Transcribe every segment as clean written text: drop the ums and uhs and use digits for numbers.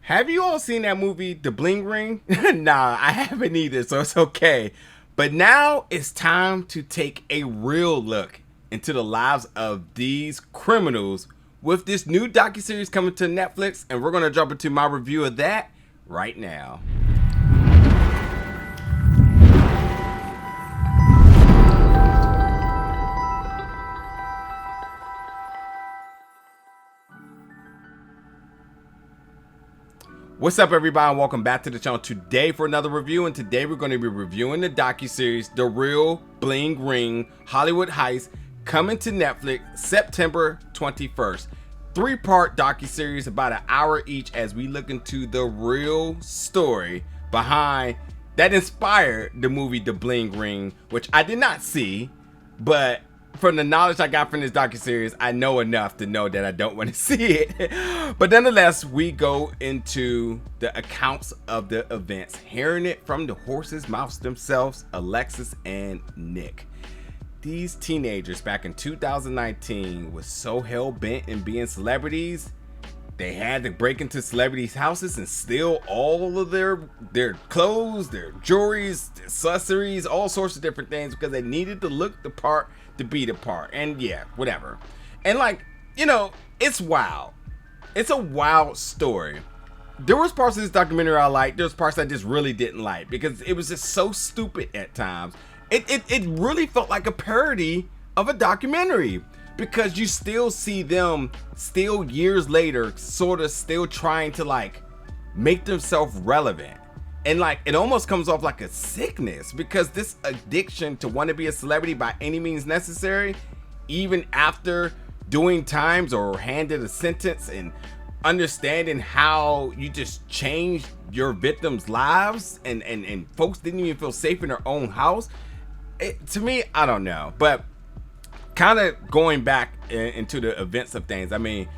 Have you all seen that movie, The Bling Ring? Nah, I haven't either, so it's okay. But now it's time to take a real look into the lives of these criminals with this new docuseries coming to Netflix, and we're going to jump into my review of that right now. What's up, everybody, and welcome back to the channel today for another review. And today we're going to be reviewing the docuseries The Real Bling Ring Hollywood Heist, coming to Netflix September 21st. Three-part docuseries, about an hour each, as we look into the real story behind that inspired the movie The Bling Ring, which I did not see, but from the knowledge I got from this docuseries, I know enough to know that I don't want to see it. But nonetheless, we go into the accounts of the events, hearing it from the horse's mouths themselves, Alexis and Nick. These teenagers back in 2019 was so hell-bent in being celebrities, they had to break into celebrities' houses and steal all of their clothes, their jewelries, their accessories, all sorts of different things, because they needed to look the part, to be the part. And yeah, whatever. And like, you know, it's wild. It's a wild story. There was parts of this documentary I liked. There's parts I just really didn't like, because it was just so stupid at times. It really felt like a parody of a documentary, because you still see them still years later sort of still trying to like make themselves relevant. And like, it almost comes off like a sickness, because this addiction to want to be a celebrity by any means necessary, even after doing times or handed a sentence, and understanding how you just changed your victims' lives, and folks didn't even feel safe in their own house. To me, I don't know. But kind of going back into the events of things, I mean,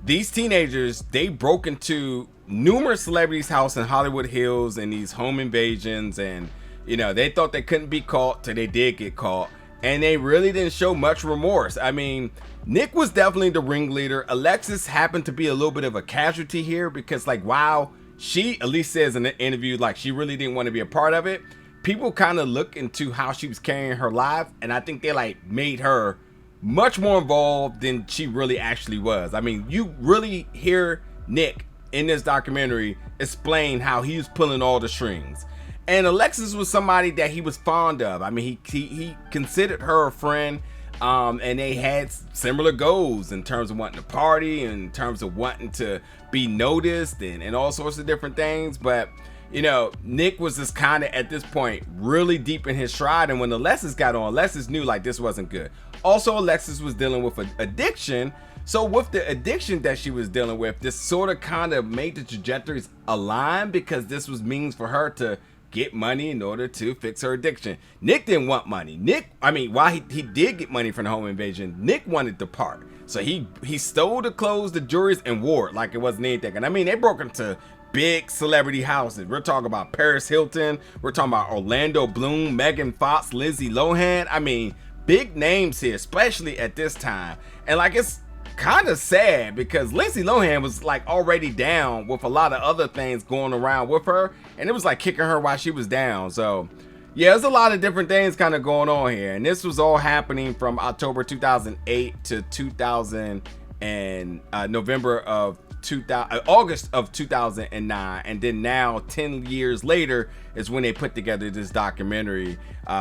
these teenagers, they broke into numerous celebrities' house in Hollywood Hills and these home invasions, and you know, they thought they couldn't be caught till they did get caught, and they really didn't show much remorse. I mean, Nick was definitely the ringleader. Alexis happened to be a little bit of a casualty here, because like, while she at least says in the interview like she really didn't want to be a part of it, people kind of look into how she was carrying her life, and I think they like made her much more involved than she really actually was. I mean, you really hear Nick in this documentary explain how he was pulling all the strings. And Alexis was somebody that he was fond of. I mean, he considered her a friend, and they had similar goals in terms of wanting to party, and in terms of wanting to be noticed, and all sorts of different things. But you know, Nick was just kind of at this point really deep in his stride, and when Alexis got on, Alexis knew like this wasn't good. Also, Alexis was dealing with an addiction, so with the addiction that she was dealing with, this sort of kind of made the trajectories align, because this was means for her to get money in order to fix her addiction. Nick didn't want money. Nick, I mean, while he did get money from the home invasion, Nick wanted the part. So he stole the clothes, the jewelry, and wore it like it wasn't anything. And I mean, they broke into big celebrity houses. We're talking about Paris Hilton. We're talking about Orlando Bloom, Megan Fox, Lindsay Lohan. I mean, big names here, especially at this time. And like, it's kind of sad, because Lindsay Lohan was like already down with a lot of other things going around with her, and it was like kicking her while she was down. So yeah, there's a lot of different things kind of going on here, and this was all happening from October 2008 to 2000 and November of 2000, August of 2009, and then now 10 years later is when they put together this documentary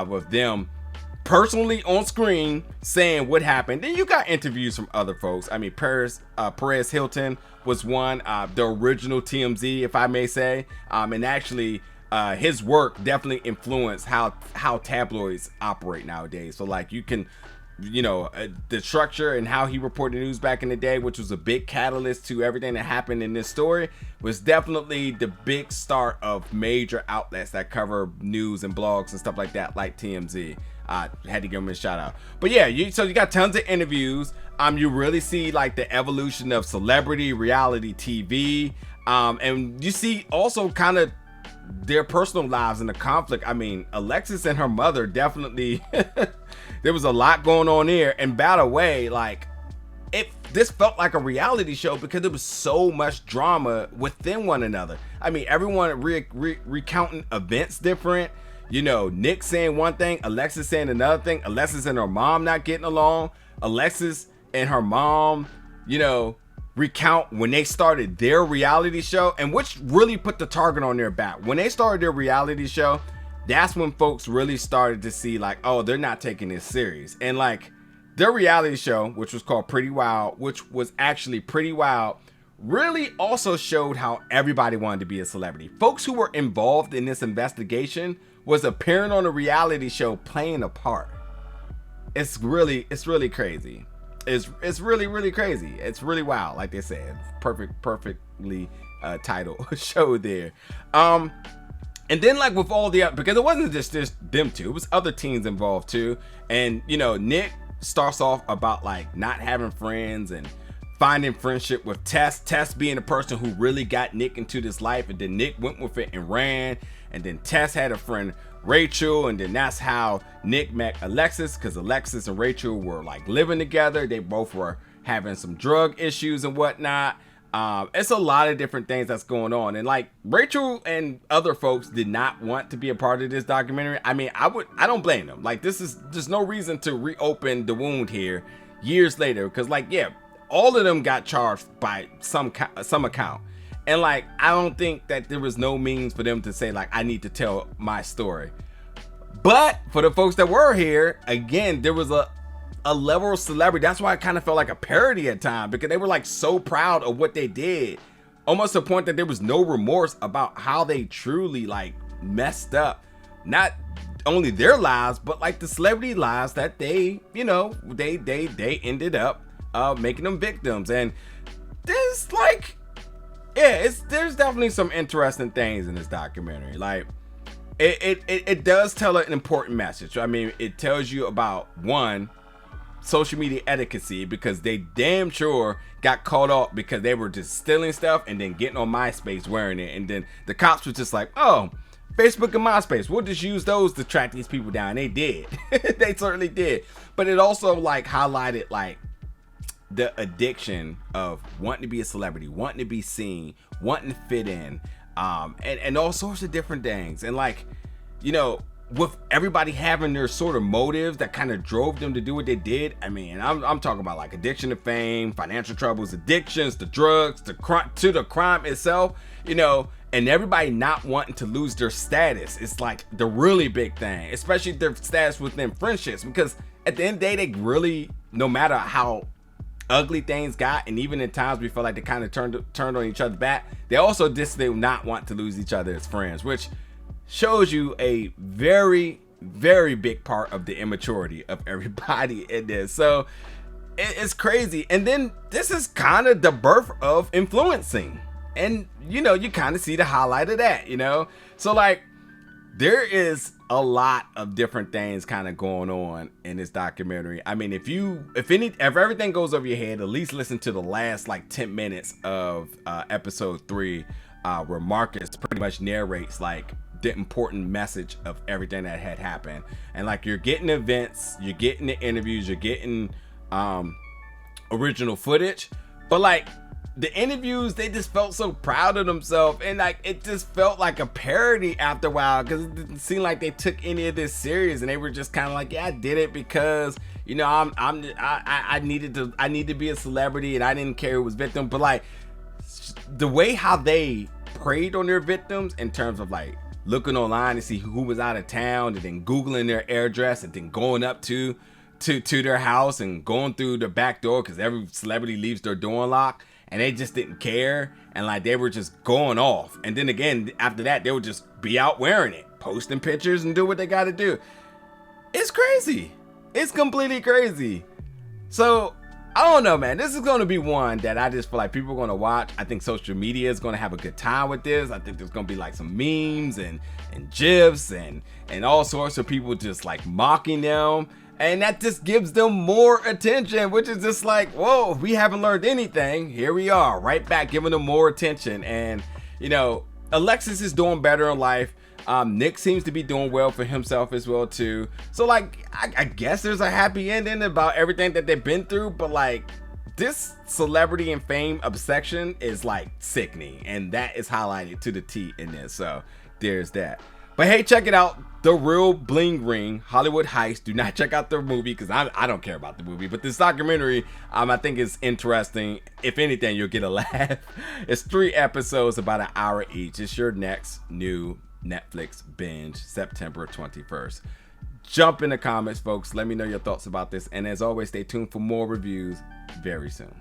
with them personally on screen saying what happened. Then you got interviews from other folks. I mean, Perez Hilton was one, the original TMZ, if I may say, and actually his work definitely influenced how tabloids operate nowadays. So like, you can, you know, the structure and how he reported news back in the day, which was a big catalyst to everything that happened in this story, was definitely the big start of major outlets that cover news and blogs and stuff like that, like TMZ. Had to give him a shout out. But yeah, so you got tons of interviews. You really see like the evolution of celebrity reality TV, and you see also kind of their personal lives and the conflict. I mean, Alexis and her mother definitely there was a lot going on there. And by the way, like, this felt like a reality show because there was so much drama within one another. I mean, everyone recounting events different. You know, Nick saying one thing, Alexis saying another thing, Alexis and her mom not getting along, Alexis and her mom, you know, recount when they started their reality show, and which really put the target on their back. When they started their reality show, that's when folks really started to see like, oh, they're not taking this serious. And like their reality show, which was called Pretty Wild, which was actually Pretty Wild, really also showed how everybody wanted to be a celebrity. Folks who were involved in this investigation was appearing on a reality show playing a part. It's really crazy. It's really crazy. It's really wild, like they said. Perfectly titled show there. And then like with all the, because it wasn't just them two, it was other teens involved too. And you know, Nick starts off about like not having friends and finding friendship with Tess being the person who really got Nick into this life, and then Nick went with it and ran, and then Tess had a friend Rachel, and then that's how Nick met Alexis, because Alexis and Rachel were like living together. They both were having some drug issues and whatnot. It's a lot of different things that's going on, and like Rachel and other folks did not want to be a part of this documentary. I mean, I don't blame them. Like, there's no reason to reopen the wound here years later, because like, yeah, all of them got charged by some account. And like, I don't think that there was no means for them to say like, I need to tell my story. But for the folks that were here, again, there was a level of celebrity. That's why it kind of felt like a parody at times, because they were like so proud of what they did, almost to the point that there was no remorse about how they truly like messed up, not only their lives, but like the celebrity lives that they, you know, they ended up making them victims. And there's like, yeah, there's definitely some interesting things in this documentary. Like it does tell an important message. I mean, it tells you about, one, social media etiquette, because they damn sure got caught up because they were just stealing stuff and then getting on MySpace wearing it, and then the cops were just like, oh, Facebook and MySpace, we'll just use those to track these people down. They did. They certainly did. But it also like highlighted like the addiction of wanting to be a celebrity, wanting to be seen, wanting to fit in, and all sorts of different things. And like, you know, with everybody having their sort of motives that kind of drove them to do what they did. I mean, I'm talking about like addiction to fame, financial troubles, addictions to drugs, to the crime itself, you know, and everybody not wanting to lose their status. It's like the really big thing, especially their status within friendships, because at the end of the day, they really, no matter how ugly things got, and even in times we felt like they kind of turned on each other back, they also just did not want to lose each other as friends, which shows you a very big part of the immaturity of everybody in this. So it's crazy. And then this is kind of the birth of influencing, and you know, you kind of see the highlight of that, you know. So like, there is a lot of different things kind of going on in this documentary. I mean, if everything goes over your head, at least listen to the last like 10 minutes of episode 3, where Marcus pretty much narrates like the important message of everything that had happened. And like, you're getting events, you're getting the interviews, you're getting original footage, but like the interviews, they just felt so proud of themselves, and like it just felt like a parody after a while, because it didn't seem like they took any of this serious, and they were just kind of like, yeah, I did it because, you know, I need to be a celebrity, and I didn't care who was victim. But like, the way how they preyed on their victims in terms of like looking online to see who was out of town, and then googling their address, and then going up to their house and going through the back door, because every celebrity leaves their door unlocked, and they just didn't care, and like they were just going off. And then again, after that, they would just be out wearing it, posting pictures, and do what they got to do. It's crazy. It's completely crazy. So I don't know, man. This is going to be one that I just feel like people are going to watch. I think social media is going to have a good time with this. I think there's going to be like some memes and gifs and all sorts of people just like mocking them. And that just gives them more attention, which is just like, whoa, we haven't learned anything. Here we are, right back, giving them more attention. And, you know, Alexis is doing better in life. Nick seems to be doing well for himself as well, too. So, like, I guess there's a happy ending about everything that they've been through. But, like, this celebrity and fame obsession is like sickening, and that is highlighted to the T in this. So there's that. But hey, check it out. The Real Bling Ring, Hollywood Heist. Do not check out the movie because I don't care about the movie. But this documentary, I think is interesting. If anything, you'll get a laugh. It's 3 episodes, about an hour each. It's your next new Netflix binge, September 21st. Jump in the comments, folks. Let me know your thoughts about this. And as always, stay tuned for more reviews very soon.